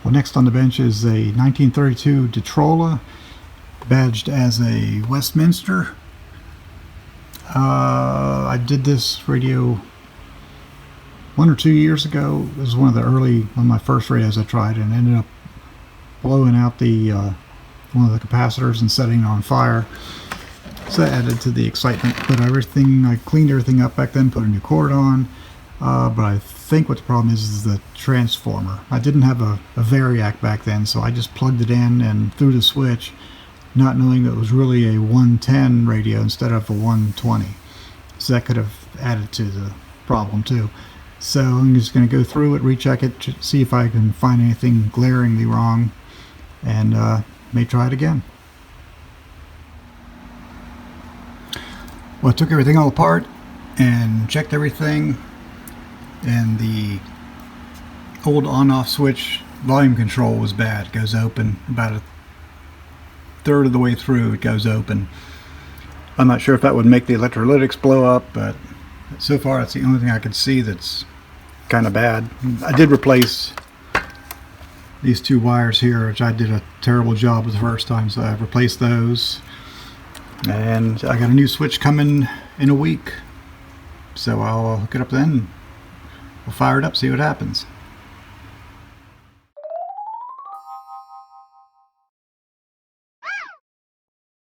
Well, next on the bench is a 1932 Detrola, badged as a Westminster. I did this radio 1 or 2 years ago. It was one of my first radios I tried, and ended up blowing out one of the capacitors and setting it on fire. So that added to the excitement. I cleaned everything up back then, put a new cord on. But I think what the problem is the transformer. I didn't have a variac back then, so I just plugged it in and threw the switch, not knowing that it was really a 110 radio instead of a 120. So that could have added to the problem too. So I'm just going to go through it, recheck it, see if I can find anything glaringly wrong, and may try it again. Well, I took everything all apart and checked everything, and the old on-off switch volume control was bad. It goes open about a third of the way through. It goes open. I'm not sure if that would make the electrolytics blow up, but so far that's the only thing I could see that's kind of bad. I did replace these two wires here, which I did a terrible job with the first time, so I've replaced those. And I got a new switch coming in a week, so I'll hook it up then. We'll fire it up, see what happens.